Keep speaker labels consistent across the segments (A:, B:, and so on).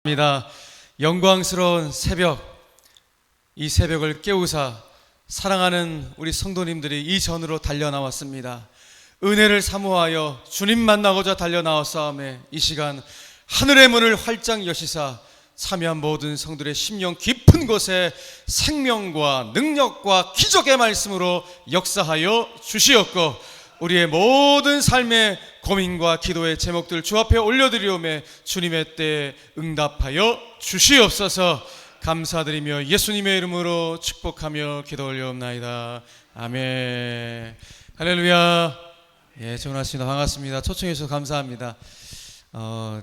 A: 입니다. 영광스러운 새벽, 이 새벽을 깨우사 사랑하는 우리 성도님들이 이 전으로 달려나왔습니다. 은혜를 사모하여 주님 만나고자 달려나왔사오매 이 시간 하늘의 문을 활짝 여시사 참여한 모든 성들의 심령 깊은 곳에 생명과 능력과 기적의 말씀으로 역사하여 주시옵고, 우리의 모든 삶의 고민과 기도의 제목들 주 앞에 올려드리오매 주님의 때에 응답하여 주시옵소서. 감사드리며 예수님의 이름으로 축복하며 기도 올려옵나이다. 아멘. 할렐루야. 예, 정원하십니다. 반갑습니다. 초청해 주셔서 감사합니다.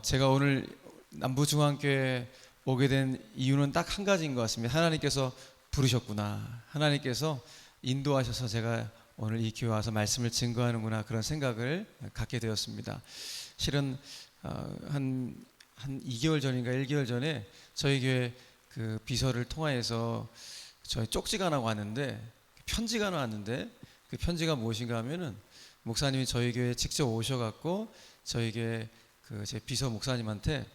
A: 제가 오늘 남부중앙교회 오게 된 이유는 딱 한 가지인 것 같습니다. 하나님께서 부르셨구나, 하나님께서 인도하셔서 제가 오늘 이 교회 와서 말씀을 증거하는구나, 그런 생각을 갖게 되었습니다. 실은 한 2개월 전인가 1개월 전에 저희 교회 그 비서를 통하여서 저희 쪽지가 하나 왔는데, 편지가 하나 왔는데, 그 편지가 무엇인가 하면은 목사님이 저희 교회에 직접 오셔갖고 저희 교회 그 제 비서 목사님한테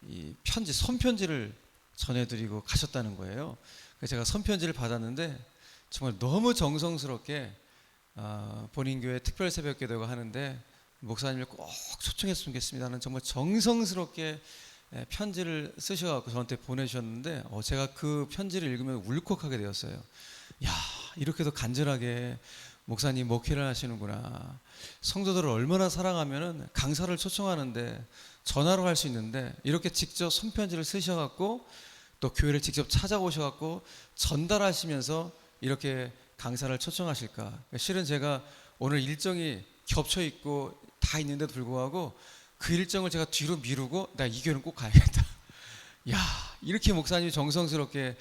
A: 이 편지, 손편지를 전해드리고 가셨다는 거예요. 그래서 제가 손편지를 받았는데 정말 너무 정성스럽게 본인 교회 특별 새벽 기도가 하는데 목사님을 꼭 초청했으면 좋겠습니다는 정말 정성스럽게 편지를 쓰셔서 저한테 보내주셨는데 제가 그 편지를 읽으면 울컥하게 되었어요. 야, 이렇게도 간절하게 목사님 목회를 하시는구나. 성도들을 얼마나 사랑하면은 강사를 초청하는데 전화로 할 수 있는데 이렇게 직접 손편지를 쓰셔갖고 또 교회를 직접 찾아오셔갖고 전달하시면서 이렇게 강사를 초청하실까. 실은 제가 오늘 일정이 겹쳐 있고 다 있는데도 불구하고 그 일정을 제가 뒤로 미루고 나 이 교회는 꼭 가야겠다. 야, 이렇게 목사님이 정성스럽게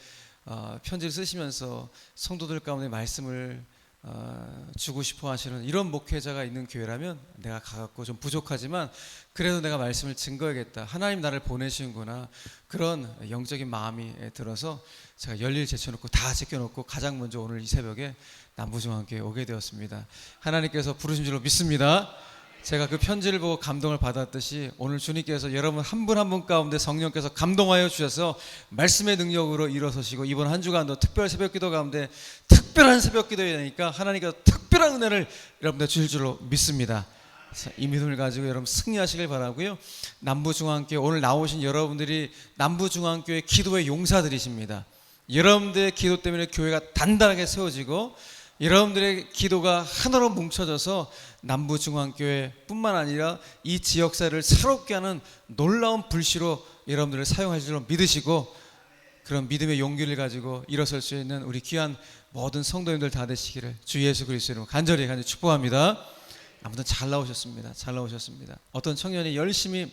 A: 편지를 쓰시면서 성도들 가운데 말씀을 주고 싶어 하시는 이런 목회자가 있는 교회라면 내가 가갖고 좀 부족하지만 그래도 내가 말씀을 증거해야겠다, 하나님 나를 보내시는구나, 그런 영적인 마음이 들어서 제가 열일 제쳐놓고 다 제껴놓고 가장 먼저 오늘 이 새벽에 남부중앙교회에 오게 되었습니다. 하나님께서 부르신 줄로 믿습니다. 제가 그 편지를 보고 감동을 받았듯이 오늘 주님께서 여러분 한 분 한 분 가운데 성령께서 감동하여 주셔서 말씀의 능력으로 일어서시고 이번 한 주간도 특별 새벽 기도 가운데 특별한 새벽 기도이니까 하나님께서 특별한 은혜를 여러분들 주실 줄로 믿습니다. 이 믿음을 가지고 여러분 승리하시길 바라고요. 남부중앙교회 오늘 나오신 여러분들이 남부중앙교회 기도의 용사들이십니다. 여러분들의 기도 때문에 교회가 단단하게 세워지고 여러분들의 기도가 하나로 뭉쳐져서 남부중앙교회 뿐만 아니라 이 지역사를 새롭게 하는 놀라운 불씨로 여러분들을 사용하실 줄로 믿으시고 그런 믿음의 용기를 가지고 일어설 수 있는 우리 귀한 모든 성도님들 다 되시기를 주 예수 그리스도 이름으로 간절히 축복합니다. 아무튼 잘 나오셨습니다. 잘 나오셨습니다. 어떤 청년이 열심히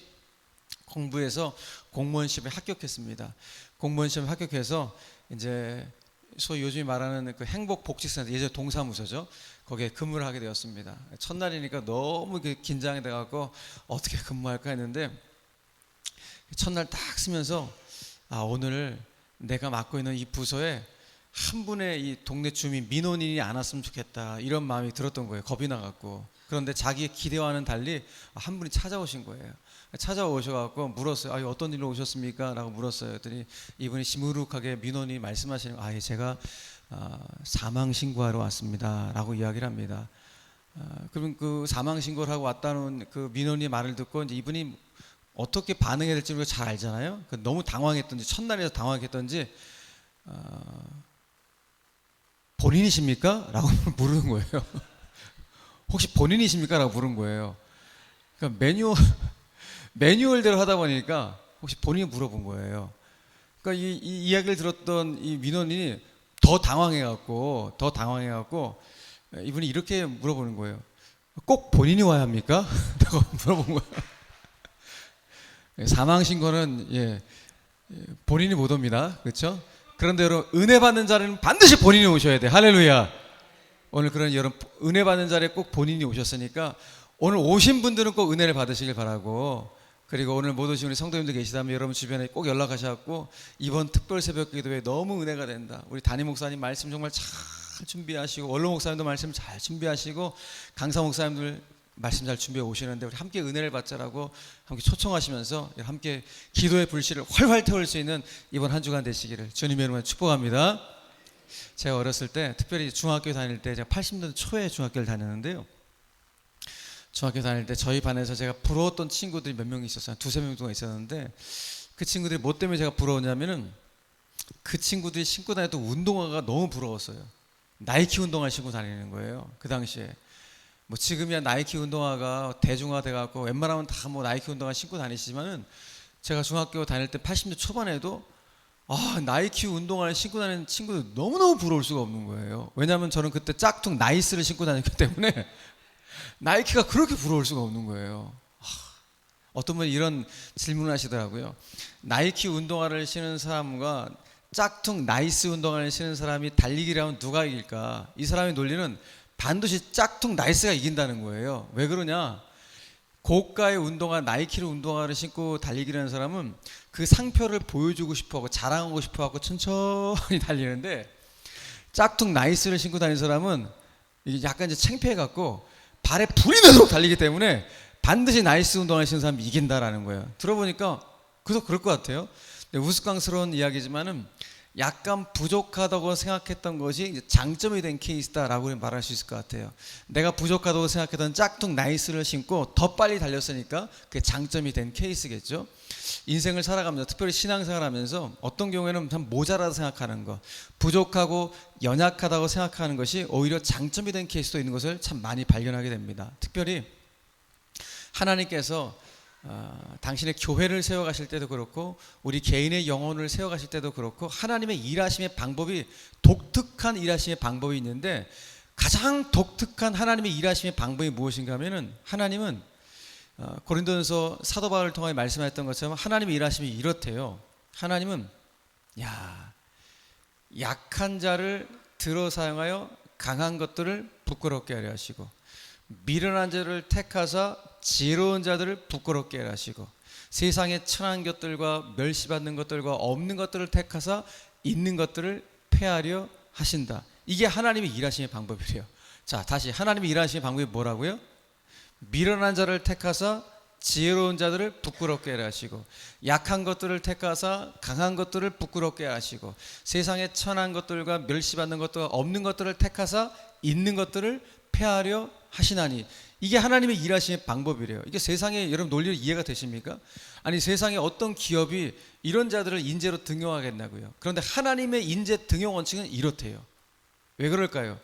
A: 공부해서 공무원 시험에 합격했습니다. 공무원 시험에 합격해서 이제 소위 요즘에 말하는 그 행복복지센터, 예전 동사무소죠, 거기에 근무를 하게 되었습니다. 첫날이니까 너무 긴장이 돼갖고 어떻게 근무할까 했는데 첫날 딱 쓰면서 오늘 내가 맡고 있는 이 부서에 한 분의 이 동네 주민 민원인이 안 왔으면 좋겠다, 이런 마음이 들었던 거예요. 겁이 나갖고. 그런데 자기의 기대와는 달리 한 분이 찾아오신 거예요. 찾아오셔갖고 물었어요. 어떤 일로 오셨습니까? 라고 물었어요. 그랬더니 이분이 시무룩하게 민원이 말씀하시는 거, 제가 사망신고하러 왔습니다 라고 이야기를 합니다. 그러면 그 사망신고를 하고 왔다는 그 민원이 말을 듣고 이제 이분이 어떻게 반응해야 될지 우리가 잘 알잖아요. 너무 당황했던지 첫날에서 당황했던지 본인이십니까? 라고 물은 거예요. 혹시 본인이십니까? 라고 물은 거예요. 그러니까 매뉴얼대로 하다 보니까 혹시 본인이 물어본 거예요. 그러니까 이 이야기를 들었던 이 민원인이 더 당황해갖고 이분이 이렇게 물어보는 거예요. 꼭 본인이 와야 합니까? 라고 물어본 거예요. 사망신고는 본인이 못 옵니다. 그렇죠? 그런데 여러분, 은혜 받는 자리는 반드시 본인이 오셔야 돼. 할렐루야. 오늘 그런 여러분 은혜 받는 자리에 꼭 본인이 오셨으니까 오늘 오신 분들은 꼭 은혜를 받으시길 바라고, 그리고 오늘 못 오신 우리 성도님들 계시다면 여러분 주변에 꼭 연락하셔갖고 이번 특별 새벽 기도에 너무 은혜가 된다, 우리 담임 목사님 말씀 정말 잘 준비하시고 원로 목사님도 말씀 잘 준비하시고 강사 목사님들 말씀 잘 준비해 오시는데 우리 함께 은혜를 받자라고 함께 초청하시면서 함께 기도의 불씨를 활활 태울 수 있는 이번 한 주간 되시기를 주님의 이름으로 축복합니다. 제가 어렸을 때 특별히 중학교 다닐 때 제가 80년대 초에 중학교를 다녔는데요. 중학교 다닐 때 저희 반에서 제가 부러웠던 친구들이 몇 명 있었어요. 두세 명 정도 있었는데 그 친구들이 뭐 때문에 제가 부러웠냐면은 그 친구들이 신고 다녔던 운동화가 너무 부러웠어요. 나이키 운동화 신고 다니는 거예요. 그 당시에 뭐 지금이야 나이키 운동화가 대중화돼 갖고 웬만하면 다 뭐 나이키 운동화 신고 다니시지만은 제가 중학교 다닐 때 80년 초반에도 나이키 운동화를 신고 다니는 친구들 너무너무 부러울 수가 없는 거예요. 왜냐하면 저는 그때 짝퉁 나이스를 신고 다녔기 때문에 나이키가 그렇게 부러울 수가 없는 거예요. 어떤 분이 이런 질문을 하시더라고요. 나이키 운동화를 신은 사람과 짝퉁 나이스 운동화를 신은 사람이 달리기를 하면 누가 이길까? 이 사람의 논리는 반드시 짝퉁 나이스가 이긴다는 거예요. 왜 그러냐? 고가의 운동화 나이키 운동화를 신고 달리기를 하는 사람은 그 상표를 보여주고 싶어하고 자랑하고 싶어하고 천천히 달리는데, 짝퉁 나이스를 신고 다니는 사람은 이게 약간 이제 창피해갖고 발에 불이 나도록 달리기 때문에 반드시 나이스 운동화를 신는 사람이 이긴다라는 거예요. 들어보니까 그래서 그럴 것 같아요. 우스꽝스러운 이야기지만은 약간 부족하다고 생각했던 것이 이제 장점이 된 케이스다라고 말할 수 있을 것 같아요. 내가 부족하다고 생각했던 짝퉁 나이스를 신고 더 빨리 달렸으니까 그게 장점이 된 케이스겠죠. 인생을 살아가면서 특별히 신앙생활 하면서 어떤 경우에는 참 모자라다 생각하는 것, 부족하고 연약하다고 생각하는 것이 오히려 장점이 된 케이스도 있는 것을 참 많이 발견하게 됩니다. 특별히 하나님께서 당신의 교회를 세워가실 때도 그렇고 우리 개인의 영혼을 세워가실 때도 그렇고 하나님의 일하심의 방법이 독특한 일하심의 방법이 있는데, 가장 독특한 하나님의 일하심의 방법이 무엇인가 하면은 하나님은 고린도전서 사도 바울을 통해 말씀하셨던 것처럼 하나님의 일하심이 이렇대요. 하나님은 약한 자를 들어 사용하여 강한 것들을 부끄럽게 하려 하시고, 미련한 자를 택하사 지혜로운 자들을 부끄럽게 하려 하시고, 세상의 천한 것들과 멸시받는 것들과 없는 것들을 택하사 있는 것들을 폐하려 하신다. 이게 하나님의 일하심의 방법이래요. 자, 다시 하나님의 일하심의 방법이 뭐라고요? 미련한 자를 택하사 지혜로운 자들을 부끄럽게 하려 하시고, 약한 것들을 택하사 강한 것들을 부끄럽게 하시고, 세상의 천한 것들과 멸시받는 것들과 없는 것들을 택하사 있는 것들을 폐하려 하시나니, 이게 하나님의 일하시는 방법이래요. 이게 세상에 여러분 논리를 이해가 되십니까? 아니, 세상에 어떤 기업이 이런 자들을 인재로 등용하겠냐고요. 그런데 하나님의 인재 등용 원칙은 이렇대요. 왜 그럴까요?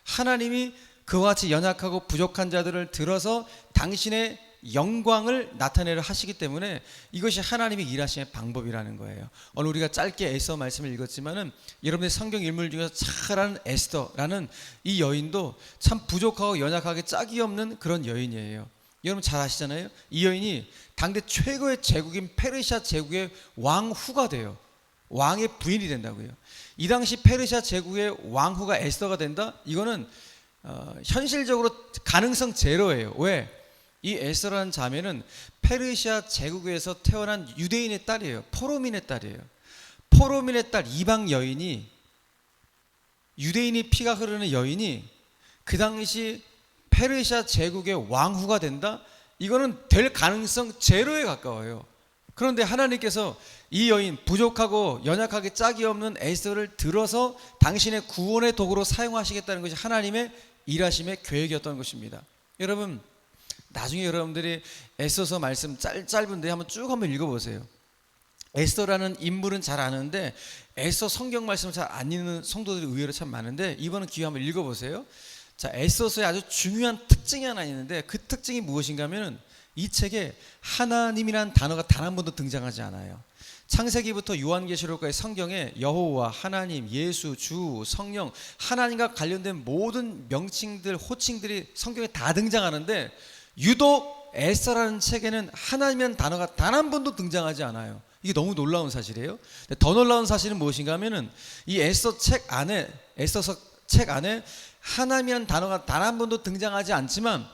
A: 하나님이 그와 같이 연약하고 부족한 자들을 들어서 당신의 영광을 나타내려 하시기 때문에 이것이 하나님이 일하시는 방법이라는 거예요. 오늘 우리가 짧게 에스더 말씀을 읽었지만은 여러분의 성경 인물 중에서 잘 아는 에스더라는 이 여인도 참 부족하고 연약하게 짝이 없는 그런 여인이에요. 여러분 잘 아시잖아요. 이 여인이 당대 최고의 제국인 페르시아 제국의 왕후가 돼요. 왕의 부인이 된다고요. 이 당시 페르시아 제국의 왕후가 에스더가 된다? 이거는 현실적으로 가능성 제로예요. 왜? 이 에스더라는 자매는 페르시아 제국에서 태어난 유대인의 딸이에요. 포로민의 딸이에요. 포로민의 딸, 이방 여인이, 유대인이 피가 흐르는 여인이 그 당시 페르시아 제국의 왕후가 된다? 이거는 될 가능성 제로에 가까워요. 그런데 하나님께서 이 여인, 부족하고 연약하게 짝이 없는 에스더를 들어서 당신의 구원의 도구로 사용하시겠다는 것이 하나님의 일하심의 계획이었던 것입니다. 여러분, 나중에 여러분들이 에스더서 말씀 짧은데 한번 읽어보세요. 에스더라는 인물은 잘 아는데 에스더 성경 말씀을 잘 안 읽는 성도들이 의외로 참 많은데, 이번은 기회 한번 읽어보세요. 자, 에스더서에 아주 중요한 특징이 하나 있는데 그 특징이 무엇인가 하면은 이 책에 하나님이라는 단어가 단 한 번도 등장하지 않아요. 창세기부터 요한계시록까지 성경에 여호와, 하나님, 예수, 주, 성령, 하나님과 관련된 모든 명칭들, 호칭들이 성경에 다 등장하는데 유독 에스더라는 책에는 하나님이라는 단어가 단 한 번도 등장하지 않아요. 이게 너무 놀라운 사실이에요. 더 놀라운 사실은 무엇인가 하면은 이 에스더서 책 안에 하나님이라는 단어가 단 한 번도 등장하지 않지만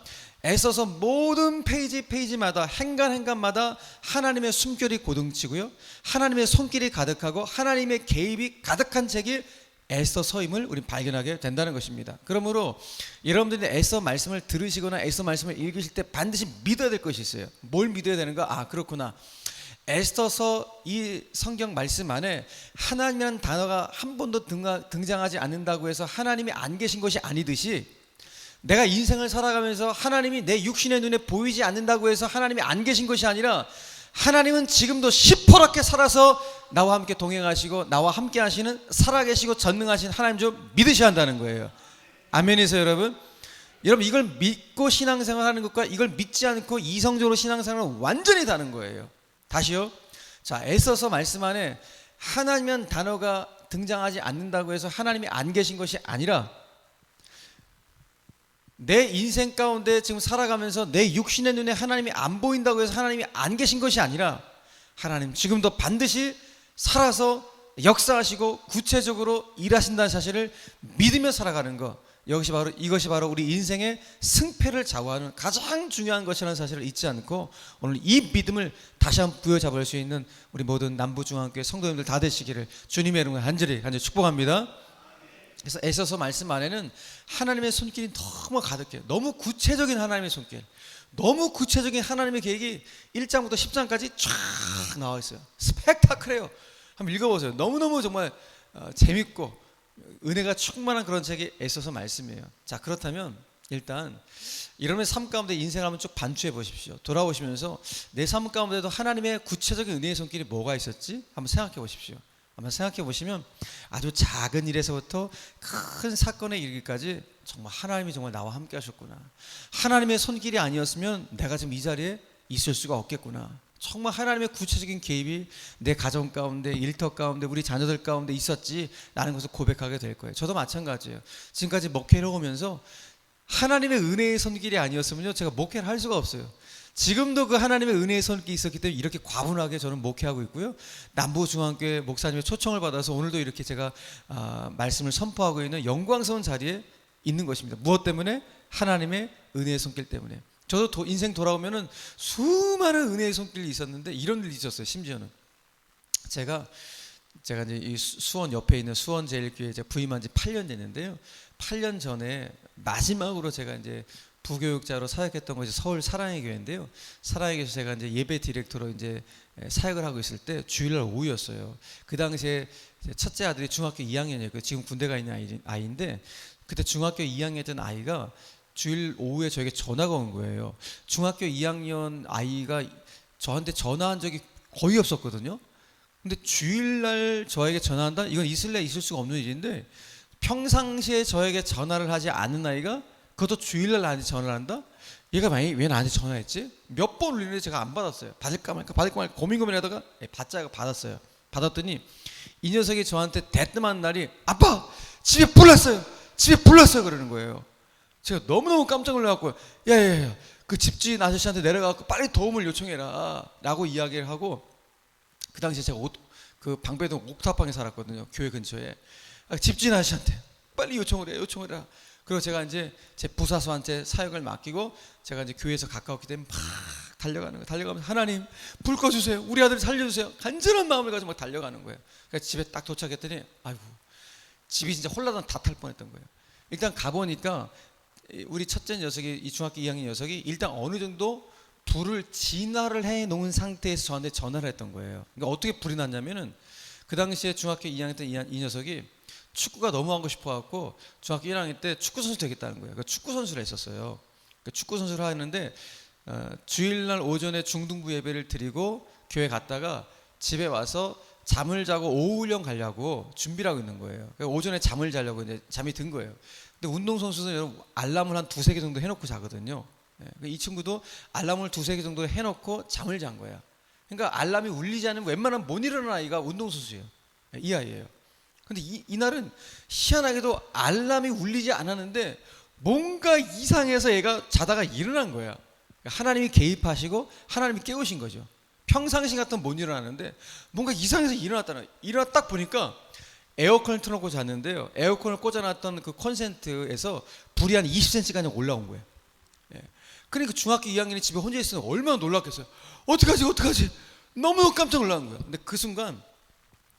A: 에스더서 모든 페이지마다 행간마다 하나님의 숨결이 고등치고요, 하나님의 손길이 가득하고 하나님의 개입이 가득한 책이 에서서임을 우리 발견하게 된다는 것입니다. 그러므로 여러분들이 에서 말씀을 들으시거나 에서 말씀을 읽으실 때 반드시 믿어야 될 것이 있어요. 뭘 믿어야 되는가? 아, 그렇구나. 에스더서 이 성경 말씀 안에 하나님이라는 단어가 한 번도 등장하지 않는다고 해서 하나님이 안 계신 것이 아니듯이, 내가 인생을 살아가면서 하나님이 내 육신의 눈에 보이지 않는다고 해서 하나님이 안 계신 것이 아니라, 하나님은 지금도 시퍼렇게 살아서 나와 함께 동행하시고 나와 함께 하시는 살아계시고 전능하신 하나님 좀 믿으셔야 한다는 거예요. 아멘이세요, 여러분? 여러분, 이걸 믿고 신앙생활하는 것과 이걸 믿지 않고 이성적으로 신앙생활은 완전히 다른 거예요. 다시요. 자, 에서서 말씀 안에 하나님이라는 단어가 등장하지 않는다고 해서 하나님이 안 계신 것이 아니라, 내 인생 가운데 지금 살아가면서 내 육신의 눈에 하나님이 안 보인다고 해서 하나님이 안 계신 것이 아니라, 하나님 지금도 반드시 살아서 역사하시고 구체적으로 일하신다는 사실을 믿으며 살아가는 것, 이것이 바로 우리 인생의 승패를 좌우하는 가장 중요한 것이라는 사실을 잊지 않고, 오늘 이 믿음을 다시 한번 부여잡을 수 있는 우리 모든 남부중앙교회 성도님들 다 되시기를 주님의 이름으로 간절히 축복합니다. 그래서 에서서 말씀 안에는 하나님의 손길이 너무 가득해요. 너무 구체적인 하나님의 손길, 너무 구체적인 하나님의 계획이 1장부터 10장까지 쫙 나와 있어요. 스펙타클해요. 한번 읽어보세요. 너무너무 정말 재밌고 은혜가 충만한 그런 책이 에서서 말씀이에요. 자, 그렇다면 일단 여러분의 삶 가운데 인생을 한번 쭉 반추해 보십시오. 돌아오시면서 내 삶 가운데도 하나님의 구체적인 은혜의 손길이 뭐가 있었지? 한번 생각해 보십시오. 한번 생각해 보시면 아주 작은 일에서부터 큰 사건에 이르기까지 정말 하나님이 정말 나와 함께 하셨구나. 하나님의 손길이 아니었으면 내가 지금 이 자리에 있을 수가 없겠구나. 정말 하나님의 구체적인 개입이 내 가정 가운데, 일터 가운데, 우리 자녀들 가운데 있었지 라는 것을 고백하게 될 거예요. 저도 마찬가지예요. 지금까지 목회를 오면서 하나님의 은혜의 손길이 아니었으면요, 제가 목회를 할 수가 없어요. 지금도 그 하나님의 은혜의 손길이 있었기 때문에 이렇게 과분하게 저는 목회하고 있고요. 남부중앙교회 목사님의 초청을 받아서 오늘도 이렇게 제가 말씀을 선포하고 있는 영광스러운 자리에 있는 것입니다. 무엇 때문에? 하나님의 은혜의 손길 때문에. 저도 인생 돌아오면은 수많은 은혜의 손길이 있었는데 이런 일이 있었어요. 심지어는 제가 이제 이 수원 옆에 있는 수원제일교회에 부임한 지 8년 됐는데요. 8년 전에 마지막으로 제가 이제 부교육자로 사역했던 것이 서울 사랑의 교회인데요. 사랑의 교회에서 제가 이제 예배 디렉터로 이제 사역을 하고 있을 때 주일날 오후였어요. 그 당시에 첫째 아들이 중학교 2학년이었고 지금 군대 가 있는 아이인데, 그때 중학교 2학년이던 아이가 주일 오후에 저에게 전화가 온 거예요. 중학교 2학년 아이가 저한테 전화한 적이 거의 없었거든요. 근데 주일날 저에게 전화한다? 이건 있을 수가 없는 일인데, 평상시에 저에게 전화를 하지 않는 아이가 그것도 주일날 나한테 전화를 한다? 얘가 왜 나한테 전화했지? 몇 번 울리는데 제가 안 받았어요. 받을까 말까 고민하다가 받았어요. 받았더니 이 녀석이 저한테 대뜸한 날이, 아빠! 집에 불났어요 그러는 거예요. 제가 너무너무 깜짝 놀라갖고, 야야야, 그 집주인 아저씨한테 내려가서 빨리 도움을 요청해라 라고 이야기를 하고, 그 당시에 제가 그 방배동 옥탑방에 살았거든요. 교회 근처에. 집주인 아저씨한테 빨리 요청을 해라. 그리고 제가 이제 제 부사수한테 사역을 맡기고 제가 이제 교회에서 가까웠기 때문에 막 달려가면서 하나님 불 꺼주세요, 우리 아들 살려주세요, 간절한 마음을 가지고 막 달려가는 거예요. 그래서 집에 딱 도착했더니 아이고, 집이 진짜 홀라당 다 탈 뻔했던 거예요. 일단 가보니까 우리 첫째 녀석이, 이 중학교 2학년 녀석이 일단 어느 정도 불을 진화를 해놓은 상태에서 저한테 전화를 했던 거예요. 그러니까 어떻게 불이 났냐면은, 그 당시에 중학교 2학년 때 이 녀석이 축구가 너무 하고 싶어갖고 중학교 1학년 때 축구 선수 되겠다는 거예요. 그러니까 축구 선수를 했었어요. 그러니까 축구 선수를 하는데 주일날 오전에 중등부 예배를 드리고 교회 갔다가 집에 와서 잠을 자고 오후 훈련 가려고 준비를 하고 있는 거예요. 그러니까 오전에 잠을 자려고 이제 잠이 든 거예요. 근데 운동선수는 여러분 알람을 한 2-3개 정도 해놓고 자거든요. 그러니까 이 친구도 알람을 2-3개 정도 해놓고 잠을 잔 거야. 그러니까 알람이 울리지 않으면 웬만하면 못 일어나는 아이가 운동선수예요. 이 아이예요. 근데 이날은 희한하게도 알람이 울리지 않았는데 뭔가 이상해서 얘가 자다가 일어난 거야. 하나님이 개입하시고 하나님이 깨우신 거죠. 평상시 같으면 못 일어나는데 뭔가 이상해서 일어났다는. 일어나 딱 보니까 에어컨을 틀어놓고 잤는데요, 에어컨을 꽂아놨던 그 콘센트에서 불이 한 20cm가 올라온 거예요. 그러니까 중학교 2학년이 집에 혼자 있으면 얼마나 놀랐겠어요. 어떡하지? 너무 깜짝 놀란 거예요. 근데 그 순간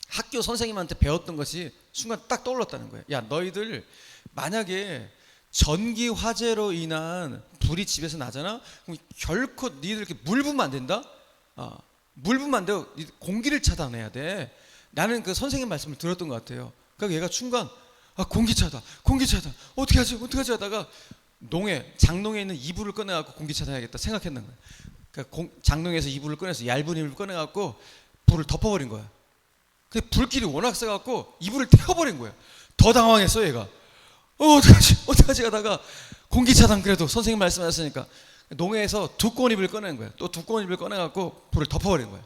A: 학교 선생님한테 배웠던 것이 순간 딱 떠올랐다는 거예요. 야, 너희들 만약에 전기 화재로 인한 불이 집에서 나잖아. 그럼 결코 니들 이렇게 물 부으면 안 된다. 물 부으면 안 돼요. 공기를 차단해야 돼. 나는 그 선생님 말씀을 들었던 것 같아요. 그러니까 얘가 순간 공기차다 어떻게 하지 하다가 장롱에 있는 이불을 꺼내갖고 공기 차단해야겠다 생각했는 거야. 그러니까 장롱에서 이불을 꺼내서 얇은 이불을 꺼내갖고 불을 덮어버린 거야. 근데 불길이 워낙 세갖고 이불을 태워버린 거야. 더 당황했어 얘가. 어떡하지 하다가 공기 차단, 그래도 선생님 말씀하셨으니까 농에서 두꺼운 이불을 꺼낸 거야. 또 두꺼운 이불을 꺼내갖고 불을 덮어버린 거야.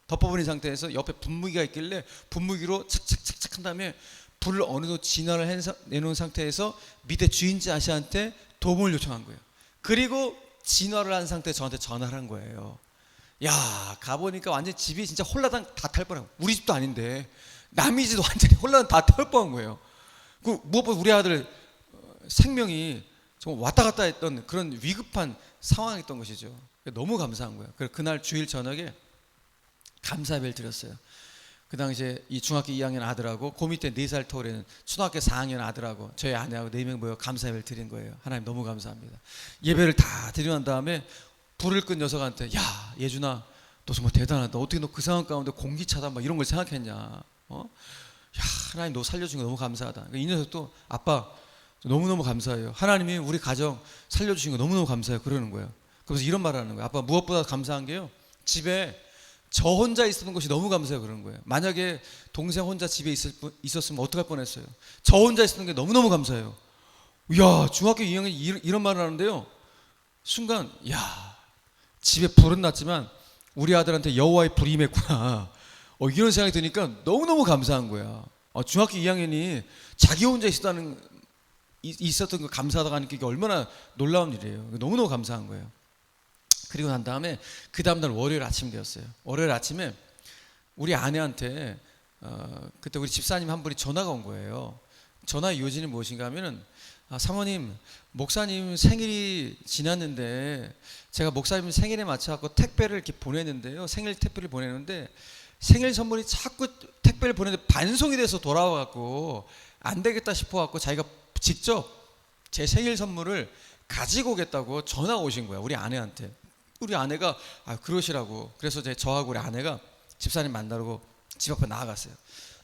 A: 덮어버린 상태에서 옆에 분무기가 있길래 분무기로 착착착착 한 다음에 불을 어느 정도 진화를 내놓은 상태에서 밑에 주인지 아저씨한테 도움을 요청한 거예요. 그리고 진화를 한 상태에 저한테 전화를 한 거예요. 야, 가보니까 완전 집이 진짜 홀라당 다 탈 뻔한 거예요. 우리 집도 아닌데 남의 집도 완전히 홀라당 다 탈 뻔한 거예요. 무엇보다 우리 아들 생명이 정말 왔다 갔다 했던 그런 위급한 상황이었던 것이죠. 너무 감사한 거예요. 그래서 그날 주일 저녁에 감사예배를 드렸어요. 그 당시에 이 중학교 2학년 아들하고 그 밑에 4살 터울에는 초등학교 4학년 아들하고 저희 아내하고 4명 모여 감사예배를 드린 거예요. 하나님 너무 감사합니다. 예배를 다 드리고 난 다음에 불을 끈 녀석한테, 야, 예준아, 너 정말 대단하다. 어떻게 너 그 상황 가운데 공기 차단 막 이런 걸 생각했냐? 야, 하나님 너 살려준 거 너무 감사하다. 이 녀석도 아빠 너무너무 감사해요. 하나님이 우리 가정 살려주신 거 너무너무 감사해요. 그러는 거예요. 그래서 이런 말을 하는 거예요. 아빠, 무엇보다 감사한 게요, 집에 저 혼자 있었던 것이 너무 감사해요. 그런 거예요. 만약에 동생 혼자 집에 있었으면 어떡할 뻔했어요. 저 혼자 있었던 게 너무너무 감사해요. 야, 중학교 2학년 이런 말을 하는데요, 순간 야, 집에 불은 났지만 우리 아들한테 여호와의 불이 임했구나, 이런 생각이 드니까 너무너무 감사한 거야. 중학교 2학년이 자기 혼자 있었던 거 감사하다가 하니까 이게 얼마나 놀라운 일이에요. 너무너무 감사한 거예요. 그리고 난 다음에 그 다음날 월요일 아침 되었어요. 월요일 아침에 우리 아내한테 그때 우리 집사님 한 분이 전화가 온 거예요. 전화의 요지는 무엇인가 하면은, 사모님, 목사님 생일이 지났는데 제가 목사님 생일에 맞춰갖고 택배를 이렇게 보냈는데요, 생일 택배를 보내는데 생일 선물이 자꾸 택배를 보내는데 반송이 돼서 돌아와갖고 안 되겠다 싶어갖고 자기가 직접 제 생일 선물을 가지고 오겠다고 전화가 오신 거야, 우리 아내한테. 우리 아내가 그러시라고. 그래서 저하고 우리 아내가 집사님 만나러 집 앞에 나아갔어요.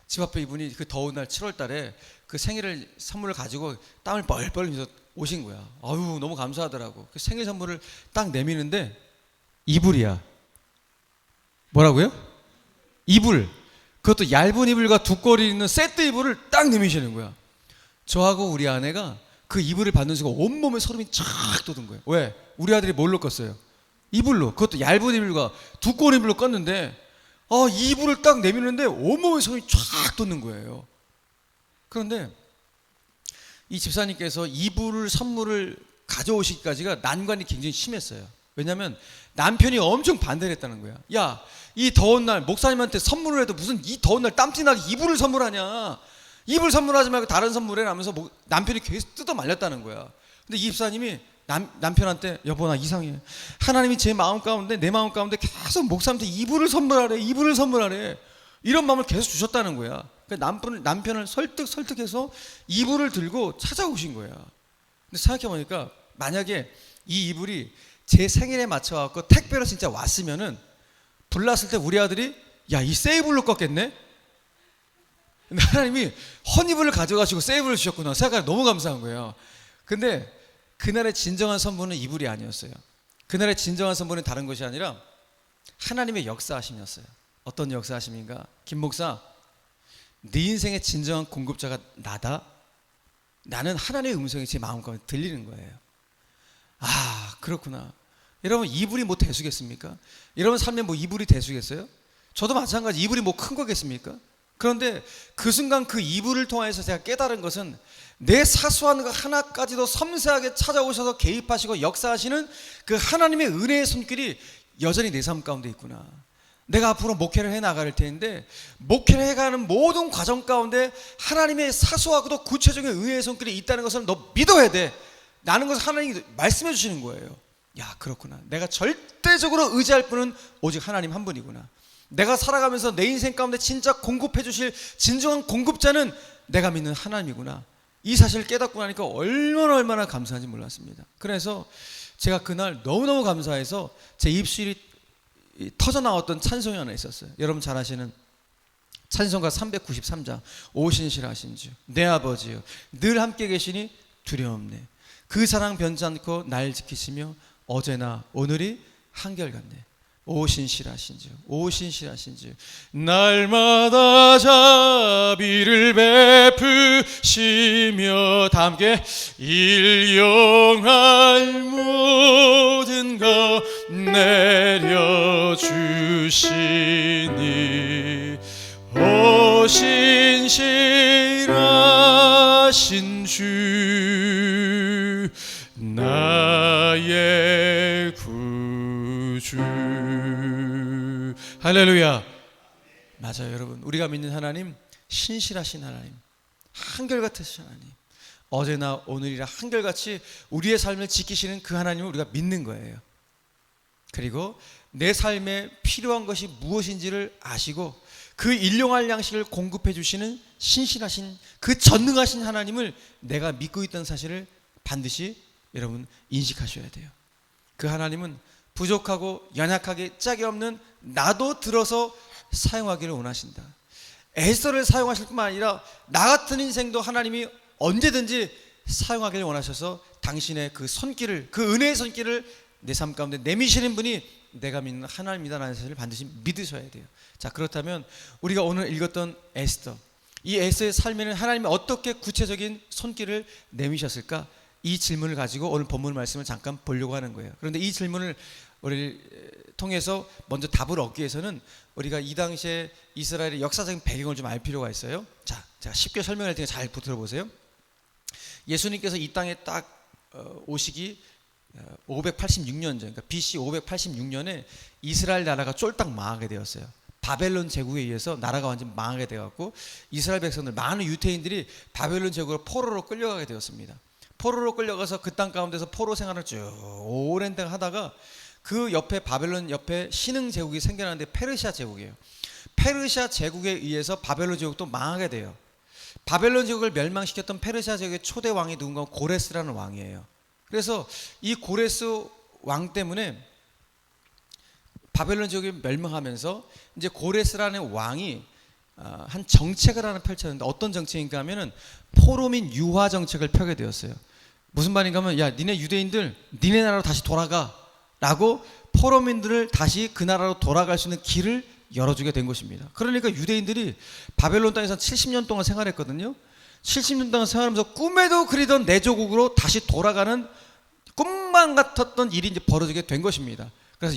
A: 집 앞에 이분이 그 더운 날 7월 달에 그 생일 선물을 가지고 땀을 뻘뻘 흘리면서 오신 거야. 아유, 너무 감사하더라고. 그 생일 선물을 딱 내미는데 이불이야. 뭐라고요? 이불. 그것도 얇은 이불과 두꺼리 있는 세트 이불을 딱 내미시는 거야. 저하고 우리 아내가 그 이불을 받는 순간 온몸에 소름이 쫙 돋은 거예요. 왜? 우리 아들이 뭘로 껐어요? 이불로. 그것도 얇은 이불과 두꺼운 이불로 껐는데 이불을 딱 내미는데 온몸에 소름이 쫙 돋는 거예요. 그런데 이 집사님께서 이불을 선물을 가져오시기까지가 난관이 굉장히 심했어요. 왜냐하면 남편이 엄청 반대를 했다는 거야. 야, 이 더운 날 목사님한테 선물을 해도 무슨 이 더운 날 땀띠나게 이불을 선물하냐, 이불 선물하지 말고 다른 선물해 라면서 남편이 계속 뜯어 말렸다는 거야. 근데 이 집사님이 남편한테, 여보, 나 이상해. 하나님이 제 마음 가운데, 내 마음 가운데 계속 목사님한테 이불을 선물하래 이런 마음을 계속 주셨다는 거야. 그러니까 남편을 설득해서 이불을 들고 찾아오신 거야. 근데 생각해보니까 만약에 이 이불이 제 생일에 맞춰갖고 택배로 진짜 왔으면은 불났을 때 우리 아들이, 야, 이 새 이불로 껐겠네? 근데 하나님이 헌이불을 가져가시고 새 이불을 주셨구나 생각하니까 너무 감사한 거예요. 근데 그날의 진정한 선물은 이불이 아니었어요. 그날의 진정한 선물은 다른 것이 아니라 하나님의 역사하심이었어요. 어떤 역사하심인가? 김 목사, 네 인생의 진정한 공급자가 나다? 나는 하나님의 음성이 제 마음 가운데 들리는 거예요. 그렇구나. 여러분, 이불이 뭐 대수겠습니까? 여러분 삶에 뭐 이불이 대수겠어요? 저도 마찬가지. 이불이 뭐 큰 거겠습니까? 그런데 그 순간 그 이불을 통해서 제가 깨달은 것은 내 사소한 것 하나까지도 섬세하게 찾아오셔서 개입하시고 역사하시는 그 하나님의 은혜의 손길이 여전히 내 삶 가운데 있구나. 내가 앞으로 목회를 해 나갈 텐데 목회를 해가는 모든 과정 가운데 하나님의 사소하고도 구체적인 은혜의 손길이 있다는 것을 너 믿어야 돼. 라는 것을 하나님이 말씀해 주시는 거예요. 야, 그렇구나. 내가 절대적으로 의지할 분은 오직 하나님 한 분이구나. 내가 살아가면서 내 인생 가운데 진짜 공급해 주실 진정한 공급자는 내가 믿는 하나님이구나. 이 사실을 깨닫고 나니까 얼마나 감사한지 몰랐습니다. 그래서 제가 그날 너무너무 감사해서 제 입술이 터져 나왔던 찬송이 하나 있었어요. 여러분 잘 아시는 찬송가 393장 오신실하신 주 내 아버지여 늘 함께 계시니 두려움네. 그 사랑 변치 않고 날 지키시며 어제나 오늘이 한결같네. 오신실하신 주 오신실하신 주 날마다 자비를 베푸시며 다 함께 일용할 모든 것 내려주시니 오신실하신 주 나의 구주. 할렐루야. 맞아요 여러분, 우리가 믿는 하나님 신실하신 하나님, 한결같으신 하나님, 어제나 오늘이라 한결같이 우리의 삶을 지키시는 그 하나님을 우리가 믿는 거예요. 그리고 내 삶에 필요한 것이 무엇인지를 아시고 그 일용할 양식을 공급해 주시는 신실하신 그 전능하신 하나님을 내가 믿고 있다는 사실을 반드시 여러분 인식하셔야 돼요. 그 하나님은 부족하고 연약하게 짝이 없는 나도 들어서 사용하기를 원하신다. 에스더를 사용하실 뿐만 아니라 나 같은 인생도 하나님이 언제든지 사용하기를 원하셔서 당신의 그 손길을, 그 은혜의 손길을 내 삶 가운데 내미시는 분이 내가 믿는 하나님이다라는 사실을 반드시 믿으셔야 돼요. 자, 그렇다면 우리가 오늘 읽었던 에스더, 이 에스더의 삶에는 하나님이 어떻게 구체적인 손길을 내미셨을까? 이 질문을 가지고 오늘 본문 말씀을 잠깐 보려고 하는 거예요. 그런데 이 질문을 우리를 통해서 먼저 답을 얻기 위해서는 우리가 이 당시에 이스라엘의 역사적인 배경을 좀 알 필요가 있어요. 자, 제가 쉽게 설명할 테니까 잘 들어보세요. 예수님께서 이 땅에 딱 오시기 586년 전, 그러니까 BC 586년에 이스라엘 나라가 쫄딱 망하게 되었어요. 바벨론 제국에 의해서 나라가 완전 망하게 되었고 이스라엘 백성들, 많은 유대인들이 바벨론 제국으로 포로로 끌려가게 되었습니다. 포로로 끌려가서 그 땅 가운데서 포로 생활을 쭉 오랜 때 하다가 그 옆에 바벨론 옆에 신흥 제국이 생겨나는데 페르시아 제국이에요. 페르시아 제국에 의해서 바벨론 제국도 망하게 돼요. 바벨론 제국을 멸망시켰던 페르시아 제국의 초대 왕이 누군가 고레스라는 왕이에요. 그래서 이 고레스 왕 때문에 바벨론 제국이 멸망하면서 이제 고레스라는 왕이 한 정책을 하나 펼쳤는데 어떤 정책인가 하면은 포로민 유화 정책을 펴게 되었어요. 무슨 말인가 하면 야, 니네 유대인들 니네 나라로 다시 돌아가 라고 포로민들을 다시 그 나라로 돌아갈 수 있는 길을 열어주게 된 것입니다. 그러니까 유대인들이 바벨론 땅에서 70년 동안 생활했거든요. 70년 동안 생활하면서 꿈에도 그리던 내조국으로 다시 돌아가는 꿈만 같았던 일이 이제 벌어지게 된 것입니다. 그래서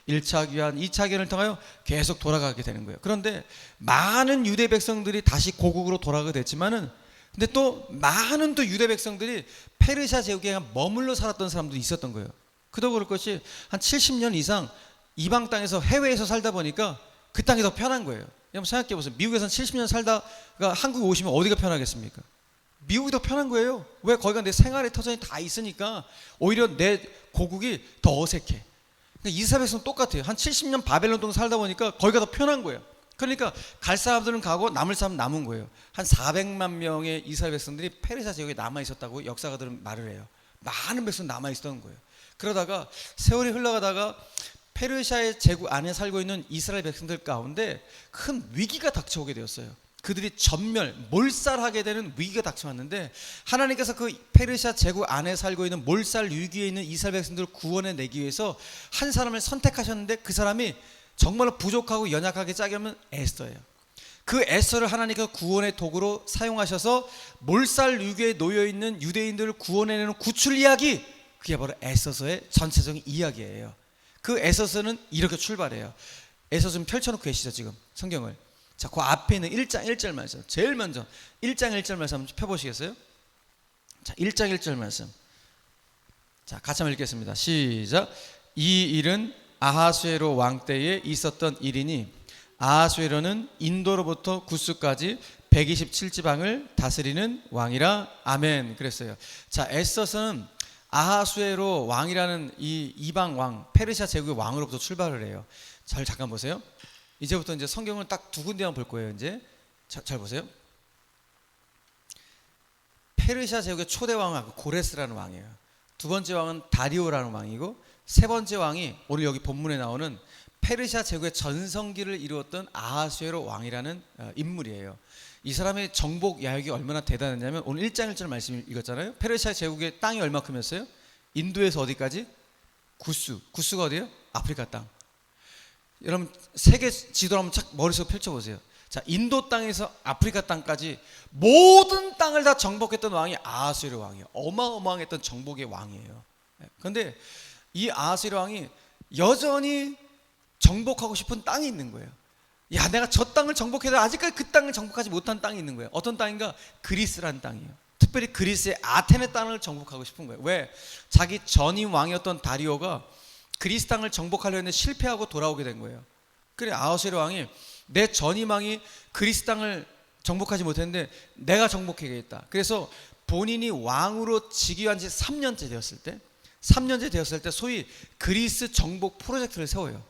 A: 1차 귀환, 2차 귀환을 통하여 계속 돌아가게 되는 거예요. 그런데 많은 유대 백성들이 다시 고국으로 돌아가게 됐지만은 근데 또 많은 또 유대 백성들이 페르시아 제국에 머물러 살았던 사람도 있었던 거예요. 그도 그럴 것이 한 70년 이상 이방 땅에서 해외에서 살다 보니까 그 땅이 더 편한 거예요. 여러분 생각해 보세요. 미국에서는 70년 살다가 한국에 오시면 어디가 편하겠습니까? 미국이 더 편한 거예요. 왜? 거기가 내 생활의 터전이 다 있으니까 오히려 내 고국이 더 어색해. 그러니까 이스라엘 백성은 똑같아요. 한 70년 바벨론 동안 살다 보니까 거기가 더 편한 거예요. 그러니까 갈 사람들은 가고 남을 사람은 남은 거예요. 한 400만 명의 이스라엘 백성들이 페르시아 지역에 남아 있었다고 역사가들은 말을 해요. 많은 백성 남아 있었던 거예요. 그러다가 세월이 흘러가다가 페르시아의 제국 안에 살고 있는 이스라엘 백성들 가운데 큰 위기가 닥쳐오게 되었어요. 그들이 전멸, 몰살하게 되는 위기가 닥쳐왔는데 하나님께서 그 페르시아 제국 안에 살고 있는 몰살 위기에 있는 이스라엘 백성들을 구원해내기 위해서 한 사람을 선택하셨는데 그 사람이 정말로 부족하고 연약하게 짝이 없는 에스더예요. 그 에스더를 하나님께서 구원의 도구로 사용하셔서 몰살 위기에 놓여있는 유대인들을 구원해내는 구출 이야기, 그게 바로 에스더서의 전체적인 이야기예요. 그 에스더서는 이렇게 출발해요. 에스더서 좀 펼쳐놓고 계시죠 지금 성경을. 자, 그 앞에 있는 1장 1절 말씀, 제일 먼저 1장 1절 말씀 한번 펴보시겠어요? 자, 1장 1절 말씀. 자, 같이 한번 읽겠습니다. 시작. 이 일은 아하수에로 왕 때에 있었던 일이니 아하수에로는 인도로부터 구스까지 127지방을 다스리는 왕이라. 아멘. 그랬어요. 자, 에스더서는 아하수에로 왕이라는 이 이방 왕, 페르시아 제국의 왕으로부터 출발을 해요. 잘 잠깐 보세요. 이제부터 이제 성경을 딱 두 군데만 볼 거예요. 이제 잘 보세요. 페르시아 제국의 초대 왕은 고레스라는 왕이에요. 두 번째 왕은 다리오라는 왕이고, 세 번째 왕이 오늘 여기 본문에 나오는 페르시아 제국의 전성기를 이루었던 아하수에로 왕이라는 인물이에요. 이 사람의 정복 야욕이 얼마나 대단했냐면 오늘 1장 1절 말씀 읽었잖아요. 페르시아 제국의 땅이 얼마큼이었어요? 인도에서 어디까지? 구스가 어디예요? 아프리카 땅. 여러분 세계 지도를 한번 착 머릿속에 펼쳐보세요. 자, 인도 땅에서 아프리카 땅까지 모든 땅을 다 정복했던 왕이 아하수에로 왕이에요. 어마어마했던 정복의 왕이에요. 그런데 이 아하수에로 왕이 여전히 정복하고 싶은 땅이 있는 거예요. 야, 내가 저 땅을 정복해도 아직까지 그 땅을 정복하지 못한 땅이 있는 거예요. 어떤 땅인가? 그리스라는 땅이에요. 특별히 그리스의 아테네 땅을 정복하고 싶은 거예요. 왜? 자기 전임 왕이었던 다리오가 그리스 땅을 정복하려 했는데 실패하고 돌아오게 된 거예요. 그래, 아하수에로 왕이 내 전임 왕이 그리스 땅을 정복하지 못했는데 내가 정복해야겠다. 그래서 본인이 왕으로 즉위한 지 3년째 되었을 때 소위 그리스 정복 프로젝트를 세워요.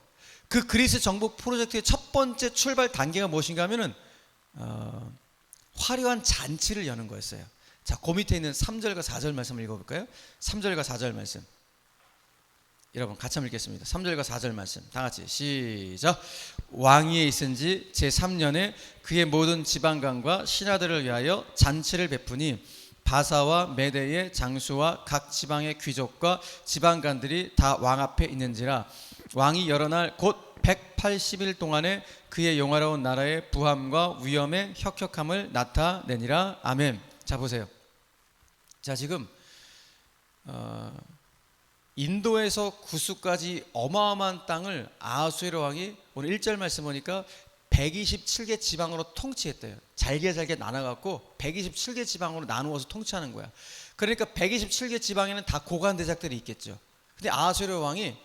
A: 그 그리스 정복 프로젝트의 첫 번째 출발 단계가 무엇인가 하면은 화려한 잔치를 여는 거였어요. 자, 그 밑에 있는 3절과 4절 말씀을 읽어볼까요? 3절과 4절 말씀 여러분 같이 한번 읽겠습니다. 3절과 4절 말씀 다 같이 시작. 왕위에 있은 지 제3년에 그의 모든 지방간과 신하들을 위하여 잔치를 베푸니 바사와 메대의 장수와 각 지방의 귀족과 지방간들이 다 왕 앞에 있는지라. 왕이 여러 날 곧 180일 동안에 그의 영화로운 나라의 부함과 위엄의 혁혁함을 나타내니라. 아멘. 자, 보세요. 자, 지금 인도에서 구스까지 어마어마한 땅을 아하수에로 왕이 오늘 1절 말씀 보니까 127개 지방으로 통치했대요. 잘게 나눠갖고 127개 지방으로 나누어서 통치하는 거야. 그러니까 127개 지방에는 다 고관 대작들이 있겠죠. 근데 아하수에로 왕이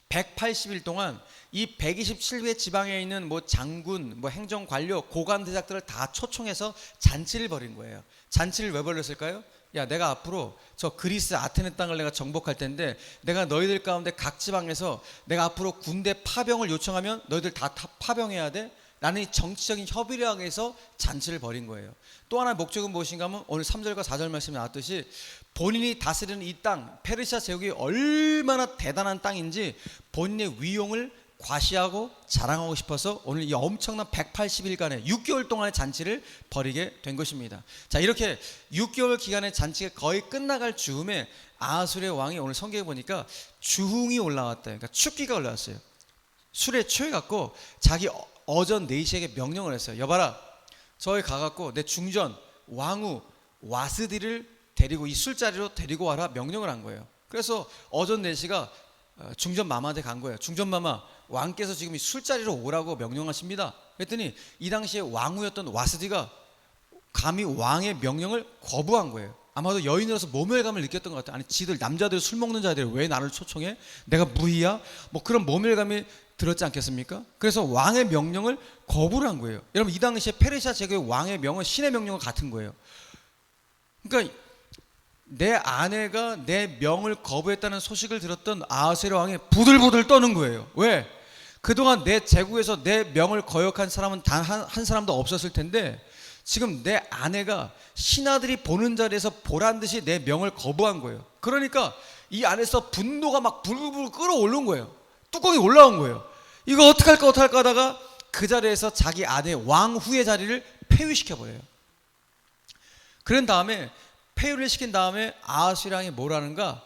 A: 180일 동안 이 127개 지방에 있는 뭐 장군, 뭐 행정관료, 고관 대작들을 다 초청해서 잔치를 벌인 거예요. 잔치를 왜 벌였을까요? 야, 내가 앞으로 저 그리스 아테네 땅을 내가 정복할 텐데 내가 너희들 가운데 각 지방에서 내가 앞으로 군대 파병을 요청하면 너희들 다 파병해야 돼. 나는 이 정치적인 협의를 하기 위해서 잔치를 벌인 거예요. 또 하나의 목적은 무엇인가 하면 오늘 3절과 4절 말씀이 나왔듯이 본인이 다스리는 이 땅, 페르시아 제국이 얼마나 대단한 땅인지 본인의 위용을 과시하고 자랑하고 싶어서 오늘 이 엄청난 180일간의 6개월 동안의 잔치를 벌이게 된 것입니다. 자, 이렇게 6개월 기간의 잔치가 거의 끝나갈 즈음에 아하수에로 왕이 오늘 성경에 보니까 주흥이 올라왔다. 그러니까 축기가 올라왔어요. 술에 취해갖고 자기 어전 네이시에게 명령을 했어요. 여봐라, 저기 가갖고 내 중전 왕후 와스디를 데리고 이 술자리로 데리고 와라 명령을 한 거예요. 그래서 어전 네이시가 중전 마마한테 간 거예요. 중전 마마, 왕께서 지금 이 술자리로 오라고 명령하십니다. 그랬더니 이 당시에 왕후였던 와스디가 감히 왕의 명령을 거부한 거예요. 아마도 여인으로서 모멸감을 느꼈던 것 같아요. 아니, 지들 남자들 술 먹는 자들이 왜 나를 초청해? 내가 무희야? 뭐 그런 모멸감이 들었지 않겠습니까? 그래서 왕의 명령을 거부를 한 거예요. 여러분, 이 당시에 페르시아 제국의 왕의 명은 신의 명령과 같은 거예요. 그러니까 내 아내가 내 명을 거부했다는 소식을 들었던 아하수에로 왕이 부들부들 떠는 거예요. 왜? 그동안 내 제국에서 내 명을 거역한 사람은 단 한 사람도 없었을 텐데 지금 내 아내가 신하들이 보는 자리에서 보란 듯이 내 명을 거부한 거예요. 그러니까 이 안에서 분노가 막 불불 끓어오른 거예요. 뚜껑이 올라온 거예요. 이거 어떡할까 하다가 그 자리에서 자기 아내 왕후의 자리를 폐위시켜버려요. 그런 다음에 폐위를 시킨 다음에 아하수에로 왕이 뭘 하는가?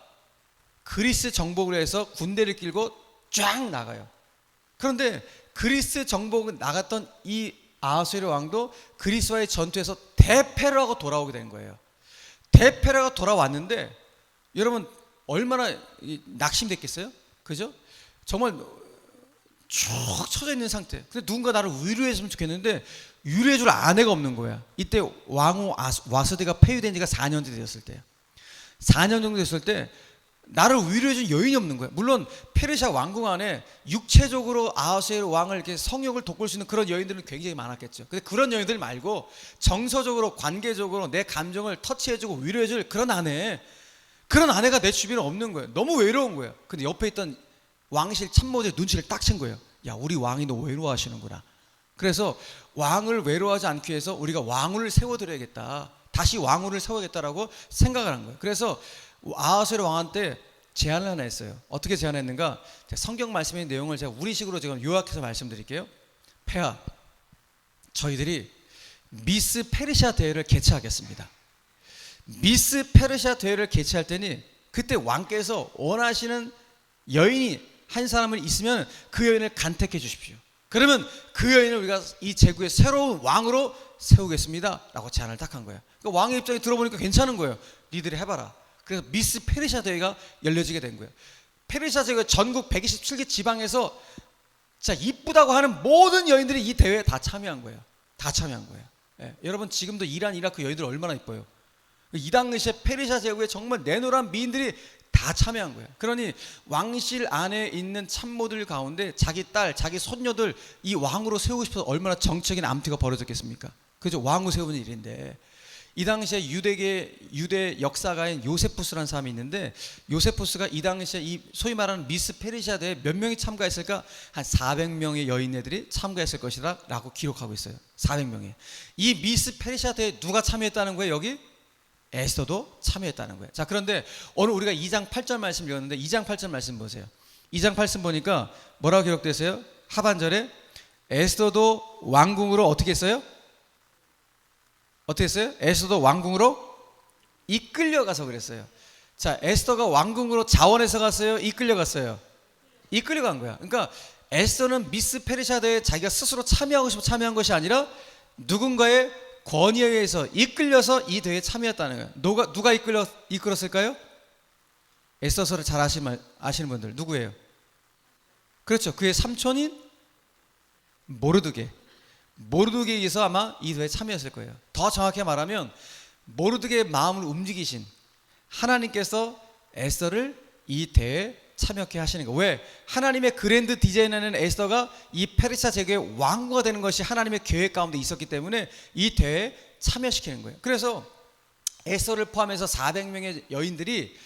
A: 그리스 정복을 해서 군대를 끌고 쫙 나가요. 그런데 그리스 정복을 나갔던 이 아하수에로 왕도 그리스와의 전투에서 대패를 하고 돌아오게 된 거예요. 대패를 하고 돌아왔는데 여러분 얼마나 낙심됐겠어요? 그죠? 정말 쭉 처져 있는 상태. 근데 누군가 나를 위로했으면 좋겠는데 위로해줄 아내가 없는 거야. 이때 왕후 와스디가 폐위된 지가 4년 되었을 때야. 4년 정도 됐을 때 나를 위로해준 여인이 없는 거야. 물론 페르시아 왕궁 안에 육체적으로 아하수에로 왕을 이렇게 성욕을 돋굴 수 있는 그런 여인들은 굉장히 많았겠죠. 근데 그런 여인들 말고 정서적으로 관계적으로 내 감정을 터치해주고 위로해줄 그런 아내, 그런 아내가 내 주변에 없는 거예요. 너무 외로운 거예요. 근데 옆에 있던 왕실 참모들의 눈치를 딱 챈 거예요. 야, 우리 왕이 너 외로워하시는구나. 그래서 왕을 외로워하지 않기 위해서 우리가 왕후를 세워드려야겠다. 다시 왕후를 세워야겠다라고 생각을 한 거예요. 그래서 아하수에로 왕한테 제안을 하나 했어요. 어떻게 제안했는가? 성경 말씀의 내용을 제가 우리식으로 지금 요약해서 말씀드릴게요. 폐하, 저희들이 미스 페르시아 대회를 개최하겠습니다. 미스 페르시아 대회를 개최할 때니 그때 왕께서 원하시는 여인이 한 사람을 있으면 그 여인을 간택해 주십시오. 그러면 그 여인을 우리가 이 제국의 새로운 왕으로 세우겠습니다 라고 제안을 딱 한 거예요. 그러니까 왕의 입장에 들어보니까 괜찮은 거예요. 니들이 해봐라. 그래서 미스 페르시아 대회가 열려지게 된 거예요. 페르시아 제국의 전국 127개 지방에서 진짜 이쁘다고 하는 모든 여인들이 이 대회에 다 참여한 거예요. 다 참여한 거예요. 예, 여러분 지금도 이란, 이라크 여인들 얼마나 이뻐요. 이 당시에 페르시아 제국에 정말 내노란 미인들이 다 참여한 거예요. 그러니 왕실 안에 있는 참모들 가운데 자기 딸, 자기 손녀들 이 왕으로 세우고 싶어서 얼마나 정적인 암투가 벌어졌겠습니까? 그죠? 왕후 세우는 일인데 이 당시에 유대 역사가인 요세푸스라는 사람이 있는데 요세푸스가 이 당시에 이 소위 말하는 미스 페르시아 대회에 몇 명이 참가했을까? 한 400명의 여인네들이 참가했을 것이다 라고 기록하고 있어요. 400명이. 이 미스 페르시아 대회에 누가 참여했다는 거예요? 여기? 에스더도 참여했다는 거예요. 자, 그런데 오늘 우리가 2장 8절 말씀 읽었는데 2장 8절 말씀 보세요. 2장 8절 보니까 뭐라고 기록되어요? 하반절에 에스더도 왕궁으로 어떻게 했어요? 어떻게 했어요? 에스더도 왕궁으로 이끌려가서 그랬어요. 자, 에스더가 왕궁으로 자원해서 갔어요? 이끌려갔어요? 이끌려간 거야. 그러니까 에스더는 미스 페르시아 대회에 자기가 스스로 참여하고 싶어 참여한 것이 아니라 누군가의 권위에 의해서 이끌려서 이 대회에 참여했다는 거예요. 누가 이끌었을까요? 에스더서를 잘 아시는 분들 누구예요? 그렇죠. 그의 삼촌인 모르드게에 의해서 아마 이 대회에 참여했을 거예요. 더 정확히 말하면 모르드게의 마음을 움직이신 하나님께서 에스더를 이 대회에 참여케 하시는 거예요. 왜? 하나님의 그랜드 디자인하는 에스더가 이 페르시아 제국의 왕후가 되는 것이 하나님의 계획 가운데 있었기 때문에 이 대회에 참여시키는 거예요. 그래서 에스더를 포함해서 400명의 여인들이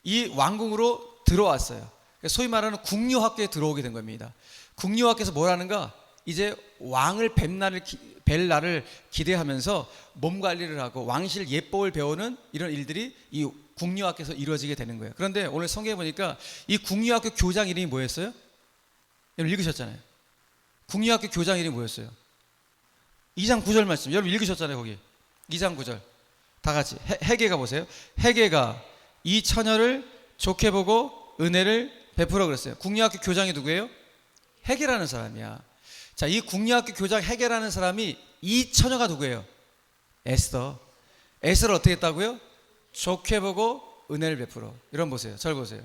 A: 이 왕궁으로 들어왔어요. 소위 말하는 궁녀학교에 들어오게 된 겁니다. 궁녀학교에서 뭘 하는가? 이제 왕을 뵐 날을 기대하면서 몸 관리를 하고 왕실 예법을 배우는 이런 일들이 이 궁녀학교에서 이루어지게 되는 거예요. 그런데 오늘 성경에 보니까 이 궁녀학교 교장 이름이 뭐였어요? 여러분 읽으셨잖아요. 궁녀학교 교장 이름이 뭐였어요? 2장 9절 말씀. 여러분 읽으셨잖아요. 거기 2장 9절 다 같이 헤게가 보세요. 헤게가 이 처녀를 좋게 보고 은혜를 베풀어 그랬어요. 궁녀학교 교장이 누구예요? 헤게라는 사람이야. 자, 이 궁녀학교 교장 헤게라는 사람이 이 처녀가 누구예요? 에스더. 에스더를 어떻게 했다고요? 좋게 보고 은혜를 베풀어. 이런 보세요. 절 보세요.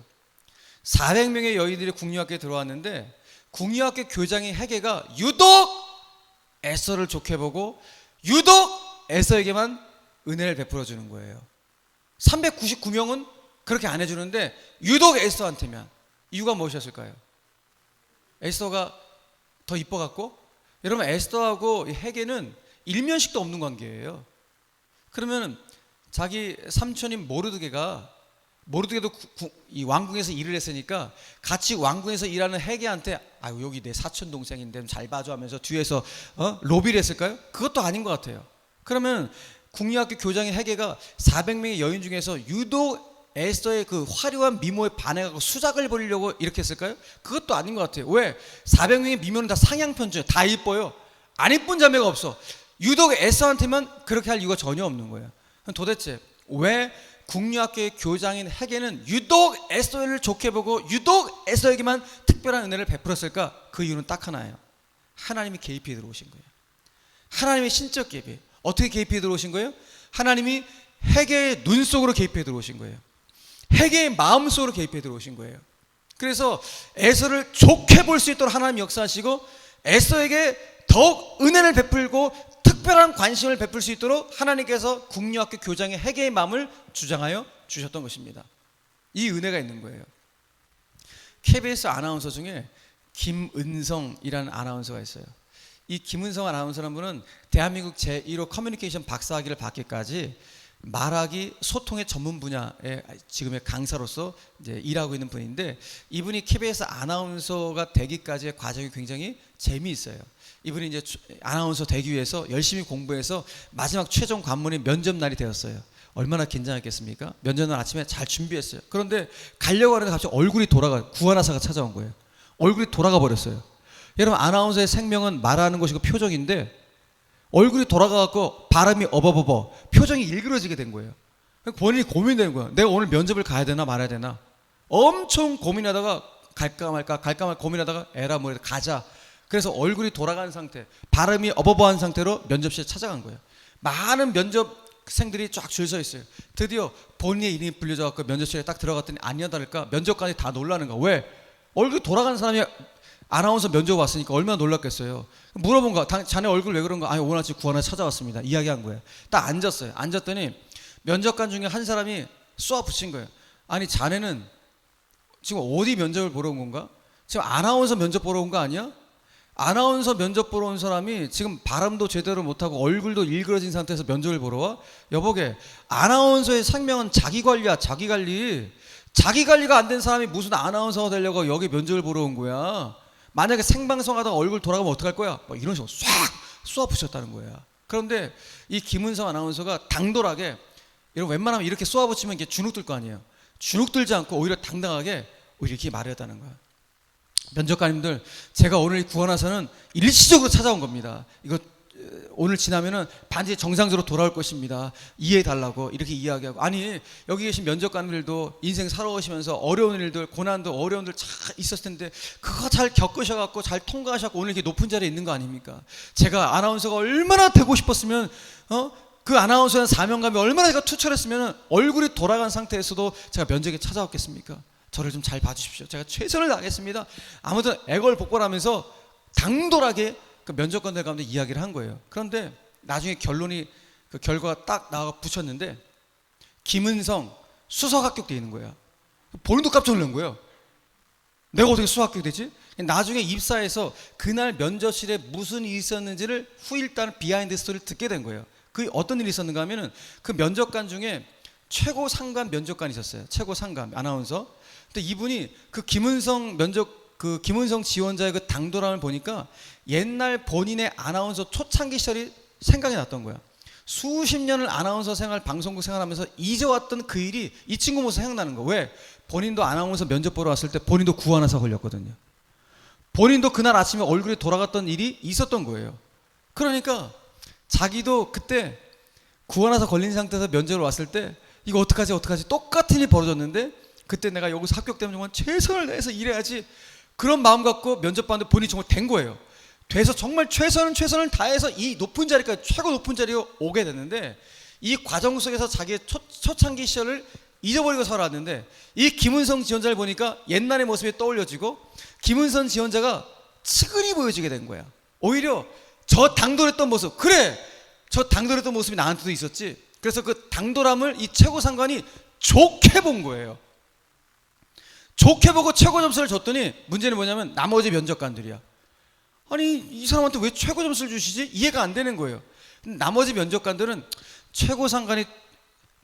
A: 400명의 여인들이 궁녀학교에 들어왔는데 궁녀학교 교장인 헤게가 유독 에스더를 좋게 보고 유독 에스더에게만 은혜를 베풀어 주는 거예요. 399명은 그렇게 안 해주는데 유독 에스더한테만. 이유가 무엇이었을까요? 에스더가 더 이뻐갖고? 여러분 에스더하고 헤게는 일면식도 없는 관계예요. 그러면 자기 삼촌인 모르드게도 이 왕궁에서 일을 했으니까 같이 왕궁에서 일하는 헤게한테 아유 여기 내 사촌 동생인데 잘 봐줘 하면서 뒤에서 로비를 했을까요? 그것도 아닌 것 같아요. 그러면 궁녀학교 교장인 헤게가 400명의 여인 중에서 유독 에스더의 그 화려한 미모에 반해가고 수작을 벌이려고 이렇게 했을까요? 그것도 아닌 것 같아요. 왜? 400명의 미모는 다 상향편주예요. 다 이뻐요. 안 이쁜 자매가 없어. 유독 에스더한테만 그렇게 할 이유가 전혀 없는 거예요. 도대체 왜 궁녀학교의 교장인 헤게는 유독 에스더를 좋게 보고 유독 에스더에게만 특별한 은혜를 베풀었을까? 그 이유는 딱 하나예요. 하나님이 개입해 들어오신 거예요. 하나님의 신적 개입이 어떻게 개입해 들어오신 거예요? 하나님이 헤게의 눈 속으로 개입해 들어오신 거예요. 헤게의 마음 속으로 개입해 들어오신 거예요. 그래서 에스더를 좋게 볼 수 있도록 하나님 역사하시고 에스더에게 더욱 은혜를 베풀고 특별한 관심을 베풀 수 있도록 하나님께서 궁녀학교 교장의 헤게의 마음을 주장하여 주셨던 것입니다. 이 은혜가 있는 거예요. KBS 아나운서 중에 김은성이라는 아나운서가 있어요. 이 김은성 아나운서라는 분은 대한민국 제1호 커뮤니케이션 박사학위를 받기까지 말하기 소통의 전문 분야의 지금의 강사로서 이제 일하고 있는 분인데, 이분이 KBS 아나운서가 되기까지의 과정이 굉장히 재미있어요. 이분이 이제 아나운서 되기 위해서 열심히 공부해서 마지막 최종 관문이 면접 날이 되었어요. 얼마나 긴장했겠습니까? 면접 날 아침에 잘 준비했어요. 그런데 가려고 하는데 갑자기 얼굴이 돌아가, 구안화사가 찾아온 거예요. 얼굴이 돌아가 버렸어요. 여러분, 아나운서의 생명은 말하는 것이고 표정인데, 얼굴이 돌아가갖고 발음이 어버버버, 표정이 일그러지게 된 거예요. 본인이 고민되는 거야. 내가 오늘 면접을 가야 되나 말아야 되나. 엄청 고민하다가 갈까 말까 고민하다가 에라 뭐래 가자. 그래서 얼굴이 돌아간 상태, 발음이 어버버한 상태로 면접실에 찾아간 거예요. 많은 면접생들이 쫙 줄 서 있어요. 드디어 본인의 이름이 불려져갖고 면접실에 딱 들어갔더니 아니야 다를까 면접관이 다 놀라는 거야. 왜? 얼굴이 돌아간 사람이 아나운서 면접 왔으니까 얼마나 놀랐겠어요. 물어본 거야. 자네 얼굴 왜 그런 거야? 아니, 오늘 아침 구하나 찾아왔습니다. 이야기한 거예요. 딱 앉았어요. 앉았더니 면접관 중에 한 사람이 쏘아 붙인 거예요. 아니, 자네는 지금 어디 면접을 보러 온 건가? 지금 아나운서 면접 보러 온 거 아니야? 아나운서 면접 보러 온 사람이 지금 발음도 제대로 못하고 얼굴도 일그러진 상태에서 면접을 보러 와? 여보게, 아나운서의 생명은 자기관리야. 자기관리. 자기관리가 안 된 사람이 무슨 아나운서가 되려고 여기 면접을 보러 온 거야. 만약에 생방송하다가 얼굴 돌아가면 어떡할 거야? 막 이런 식으로 싹 쏘아붙였다는 거야. 그런데 이 김은성 아나운서가 당돌하게, 이런 웬만하면 이렇게 쏘아붙이면 이게 주눅 들 거 아니에요. 주눅 들지 않고 오히려 당당하게 이렇게 말을 했다는 거야. 면접관님들, 제가 오늘 구원하서는 일시적으로 찾아온 겁니다. 이거 오늘 지나면은 반드시 정상적으로 돌아올 것입니다. 이해해 달라고 이렇게 이야기하고, 아니, 여기 계신 면접관들도 인생 살아오시면서 어려운 일들, 고난도 어려운 일 잘 있었을 텐데 그거 잘 겪으셔갖고 잘 통과하셔갖고 오늘 이렇게 높은 자리에 있는 거 아닙니까? 제가 아나운서가 얼마나 되고 싶었으면, 그 아나운서의 사명감이 얼마나 제가 투철했으면 얼굴이 돌아간 상태에서도 제가 면접에 찾아왔겠습니까? 저를 좀 잘 봐주십시오. 제가 최선을 다하겠습니다. 아무튼 애걸복걸하면서 당돌하게 그 면접관들 가운데 이야기를 한 거예요. 그런데 나중에 결론이, 그 결과가 딱 나와 붙였는데 김은성 수석 합격돼 있는 거야. 본인도 깜짝 놀란 거예요. 내가 어떻게 수석 합격되지? 나중에 입사해서 그날 면접실에 무슨 일이 있었는지를 후일단 비하인드 스토리를 듣게 된 거예요. 그 어떤 일이 있었는가 하면은 그 면접관 중에 최고 상관 면접관이 있었어요. 최고 상관 아나운서. 근데 이분이 그 김은성 지원자의 그 당돌함을 보니까 옛날 본인의 아나운서 초창기 시절이 생각이 났던 거야. 수십 년을 아나운서 생활, 방송국 생활하면서 잊어왔던 그 일이 이 친구 모습 생각나는 거야. 왜? 본인도 아나운서 면접 보러 왔을 때 본인도 구안화사 걸렸거든요. 본인도 그날 아침에 얼굴이 돌아갔던 일이 있었던 거예요. 그러니까 자기도 그때 구안화사 걸린 상태에서 면접을 왔을 때 이거 어떡하지 똑같은 일이 벌어졌는데 그때 내가 여기서 합격되면 정말 최선을 다해서 일해야지, 그런 마음 갖고 면접 봤는데 본인이 정말 된 거예요. 돼서 정말 최선을 다해서 이 높은 자리까지, 최고 높은 자리에 오게 됐는데 이 과정 속에서 자기의 초창기 시절을 잊어버리고 살아왔는데 이 김은성 지원자를 보니까 옛날의 모습이 떠올려지고 김은성 지원자가 측은히 보여지게 된 거야. 오히려 저 당돌했던 모습, 그래, 저 당돌했던 모습이 나한테도 있었지. 그래서 그 당돌함을 이 최고 상관이 좋게 본 거예요. 좋게 보고 최고 점수를 줬더니 문제는 뭐냐면 나머지 면접관들이야. 아니, 이 사람한테 왜 최고 점수를 주시지? 이해가 안 되는 거예요. 나머지 면접관들은 최고 상관이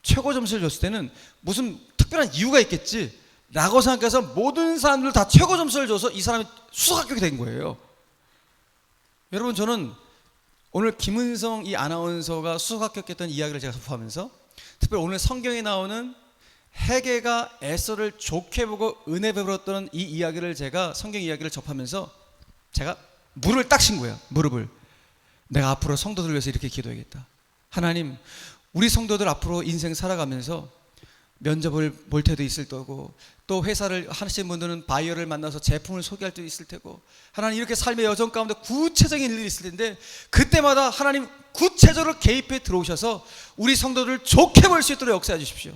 A: 최고 점수를 줬을 때는 무슨 특별한 이유가 있겠지 라고 생각해서 모든 사람들 다 최고 점수를 줘서 이 사람이 수석 합격이 된 거예요. 여러분, 저는 오늘 김은성 이 아나운서가 수석 합격했던 이야기를 제가 접하면서 특별히 오늘 성경에 나오는 회개가 에서를 좋게 보고 은혜 베풀었던 이 이야기를, 제가 성경 이야기를 접하면서 제가 무릎을 딱 친 거예요. 무릎을. 내가 앞으로 성도들 위해서 이렇게 기도해야겠다. 하나님, 우리 성도들 앞으로 인생 살아가면서 면접을 볼 때도 있을 거고, 또 회사를 하시는 분들은 바이어를 만나서 제품을 소개할 때도 있을 테고, 하나님 이렇게 삶의 여정 가운데 구체적인 일들이 있을 텐데 그때마다 하나님 구체적으로 개입해 들어오셔서 우리 성도들을 좋게 볼 수 있도록 역사해 주십시오.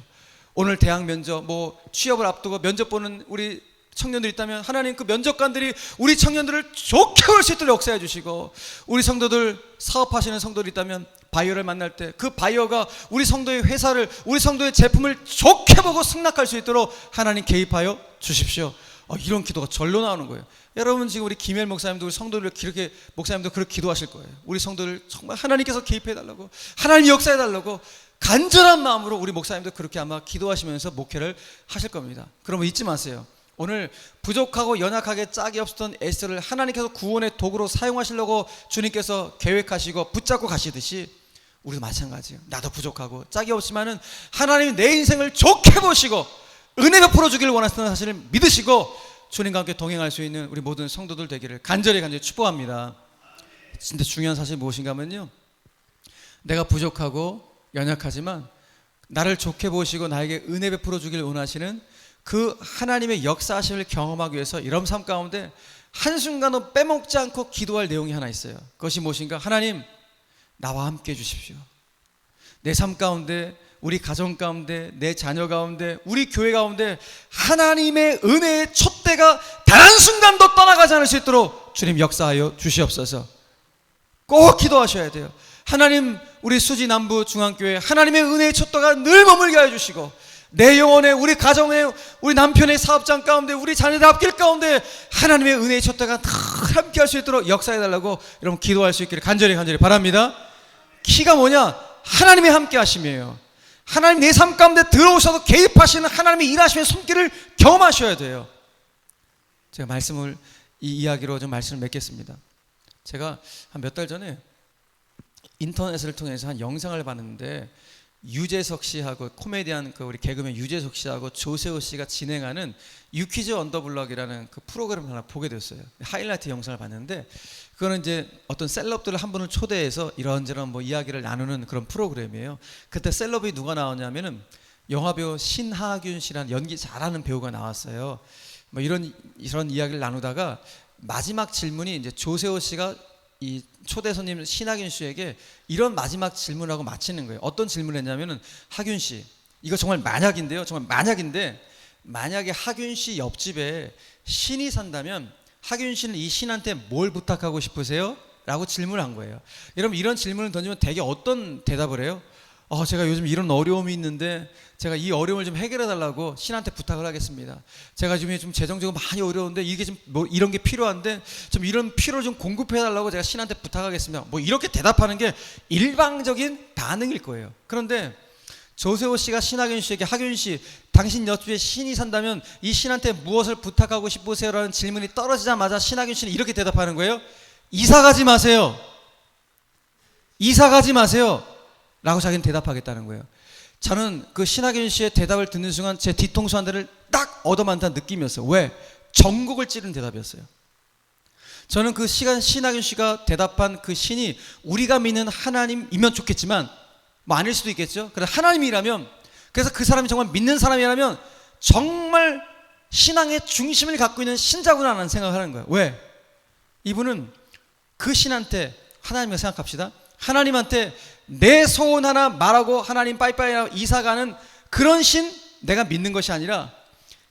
A: 오늘 대학 면접, 취업을 앞두고 면접 보는 우리 청년들이 있다면 하나님 그 면접관들이 우리 청년들을 좋게 볼 수 있도록 역사해 주시고, 우리 성도들 사업하시는 성도들이 있다면 바이어를 만날 때 그 바이어가 우리 성도의 회사를, 우리 성도의 제품을 좋게 보고 승낙할 수 있도록 하나님 개입하여 주십시오. 이런 기도가 절로 나오는 거예요. 여러분, 지금 우리 김엘 목사님도 우리 성도들 그렇게, 목사님도 그렇게 기도하실 거예요. 우리 성도들 정말 하나님께서 개입해 달라고, 하나님이 역사해 달라고, 간절한 마음으로 우리 목사님도 그렇게 아마 기도하시면서 목회를 하실 겁니다. 그러면 잊지 마세요. 오늘 부족하고 연약하게 짝이 없었던 에스더를 하나님께서 구원의 도구로 사용하시려고 주님께서 계획하시고 붙잡고 가시듯이 우리도 마찬가지예요. 나도 부족하고 짝이 없지만은 하나님이 내 인생을 좋게 보시고 은혜 베풀어 주기를 원하시는 사실을 믿으시고 주님과 함께 동행할 수 있는 우리 모든 성도들 되기를 간절히 축복합니다. 진짜 중요한 사실이 무엇인가 하면요, 내가 부족하고 연약하지만 나를 좋게 보시고 나에게 은혜 베풀어 주기를 원하시는 그 하나님의 역사하심을 경험하기 위해서 이런 삶 가운데 한순간도 빼먹지 않고 기도할 내용이 하나 있어요. 그것이 무엇인가? 하나님, 나와 함께 해주십시오. 내 삶 가운데, 우리 가정 가운데, 내 자녀 가운데, 우리 교회 가운데 하나님의 은혜의 촛대가 단 한순간도 떠나가지 않을 수 있도록 주님 역사하여 주시옵소서. 꼭 기도하셔야 돼요. 하나님, 우리 수지 남부 중앙교회 하나님의 은혜의 촛대가 늘 머물게 하여 주시고, 내 영혼에, 우리 가정에, 우리 남편의 사업장 가운데, 우리 자녀들 앞길 가운데 하나님의 은혜의 촛대가 늘 함께 할 수 있도록 역사해달라고 여러분 기도할 수 있기를 간절히 바랍니다. 키가 뭐냐? 하나님의 함께 하심이에요. 하나님 내 삶 가운데 들어오셔서 개입하시는 하나님의 일하심의 손길을 경험하셔야 돼요. 제가 이 이야기로 좀 말씀을 맺겠습니다. 제가 한 몇 달 전에 인터넷을 통해서 한 영상을 봤는데, 유재석 씨하고 코미디언 우리 개그맨 유재석 씨하고 조세호 씨가 진행하는 유퀴즈 언더블럭이라는 그 프로그램을 하나 보게 됐어요. 하이라이트 영상을 봤는데, 그거는 이제 어떤 셀럽들을 한 분을 초대해서 이런저런 뭐 이야기를 나누는 그런 프로그램이에요. 그때 셀럽이 누가 나왔냐면은 영화배우 신하균 씨라는 연기 잘하는 배우가 나왔어요. 뭐 이런 이야기를 나누다가 마지막 질문이 이제 조세호 씨가 이 초대 손님 신하균 씨에게 이런 마지막 질문을 하고 마치는 거예요. 어떤 질문을 했냐면은, 하균 씨, 이거 정말 만약인데요, 정말 만약인데, 만약에 하균 씨 옆집에 신이 산다면 하균 씨는 이 신한테 뭘 부탁하고 싶으세요? 라고 질문을 한 거예요. 여러분, 이런 질문을 던지면 대개 어떤 대답을 해요? 제가 요즘 이런 어려움이 있는데 제가 이 어려움을 좀 해결해 달라고 신한테 부탁을 하겠습니다. 제가 지금 좀 재정적으로 많이 어려운데 이게 좀 뭐 이런 게 필요한데 좀 이런 필요를 좀 공급해 달라고 제가 신한테 부탁하겠습니다. 뭐 이렇게 대답하는 게 일방적인 반응일 거예요. 그런데 조세호 씨가 신하균 씨에게, 하균 씨, 당신 옆집에 신이 산다면 이 신한테 무엇을 부탁하고 싶으세요? 라는 질문이 떨어지자마자 신하균 씨는 이렇게 대답하는 거예요. 이사 가지 마세요. 이사 가지 마세요. 라고 자기는 대답하겠다는 거예요. 저는 그 신하균 씨의 대답을 듣는 순간 제 뒤통수 한 대를 딱 얻어맞는 느낌이었어요. 왜? 전곡을 찌르는 대답이었어요. 저는 그 신하균 씨가 대답한 그 신이 우리가 믿는 하나님이면 좋겠지만 뭐 아닐 수도 있겠죠. 그래서 하나님이라면, 그래서 그 사람이 정말 믿는 사람이라면 정말 신앙의 중심을 갖고 있는 신자구나라는 생각을 하는 거예요. 왜? 이분은 그 신한테, 하나님을 생각합시다. 하나님한테 내 소원 하나 말하고 하나님 빠이빠이 이사가는 그런 신 내가 믿는 것이 아니라,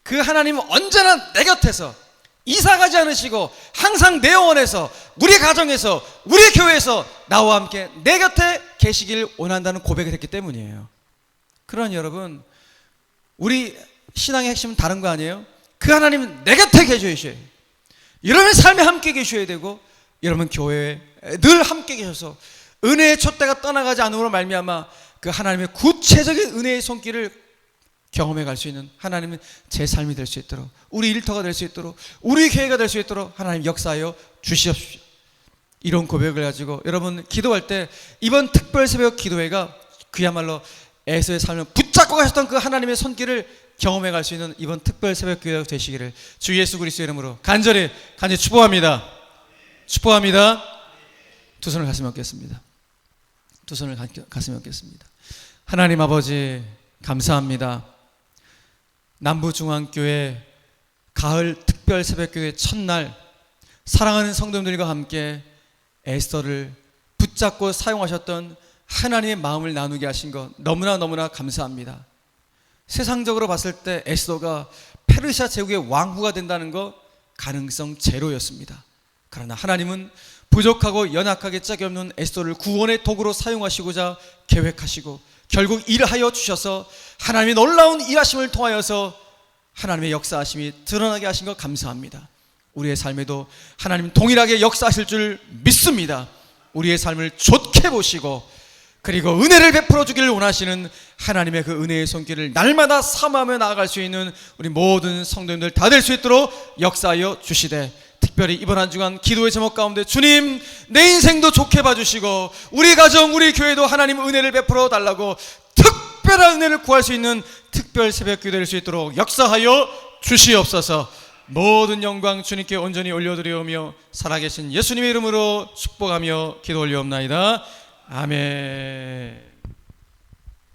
A: 그 하나님은 언제나 내 곁에서 이사가지 않으시고 항상 내 영혼에서, 우리 가정에서, 우리 교회에서 나와 함께 내 곁에 계시길 원한다는 고백을 했기 때문이에요. 그러니 여러분, 우리 신앙의 핵심은 다른 거 아니에요? 그 하나님은 내 곁에 계셔야 돼요. 여러분의 삶에 함께 계셔야 되고, 여러분 교회에 늘 함께 계셔서 은혜의 촛대가 떠나가지 않음으로 말미암아 그 하나님의 구체적인 은혜의 손길을 경험해 갈 수 있는, 하나님은 제 삶이 될 수 있도록, 우리 일터가 될 수 있도록, 우리 교회가 될 수 있도록 하나님 역사하여 주시옵소서. 이런 고백을 가지고 여러분 기도할 때, 이번 특별 새벽 기도회가 그야말로 에서의 삶을 붙잡고 가셨던 그 하나님의 손길을 경험해 갈 수 있는 이번 특별 새벽 기도회가 되시기를 주 예수 그리스도의 이름으로 간절히 축복합니다. 축복합니다. 두 손을 가슴에 얹겠습니다. 두 손을 가슴에 얹겠습니다. 하나님 아버지, 감사합니다. 남부중앙교회 가을 특별 새벽교회 첫날, 사랑하는 성도님들과 함께 에스더를 붙잡고 사용하셨던 하나님의 마음을 나누게 하신 것 너무나 감사합니다. 세상적으로 봤을 때 에스더가 페르시아 제국의 왕후가 된다는 것 가능성 제로였습니다. 그러나 하나님은 부족하고 연약하게 짝이 없는 에스더를 구원의 도구로 사용하시고자 계획하시고 결국 일하여 주셔서 하나님의 놀라운 일하심을 통하여서 하나님의 역사하심이 드러나게 하신 것 감사합니다. 우리의 삶에도 하나님 동일하게 역사하실 줄 믿습니다. 우리의 삶을 좋게 보시고 그리고 은혜를 베풀어 주기를 원하시는 하나님의 그 은혜의 손길을 날마다 사모하며 나아갈 수 있는 우리 모든 성도님들 다 될 수 있도록 역사하여 주시되, 특별히 이번 한 주간 기도의 제목 가운데 주님 내 인생도 좋게 봐주시고 우리 가정 우리 교회도 하나님 은혜를 베풀어 달라고 특별한 은혜를 구할 수 있는 특별 새벽 기도 될 수 있도록 역사하여 주시옵소서. 모든 영광 주님께 온전히 올려드리오며 살아계신 예수님의 이름으로 축복하며 기도 올리옵나이다. 아멘.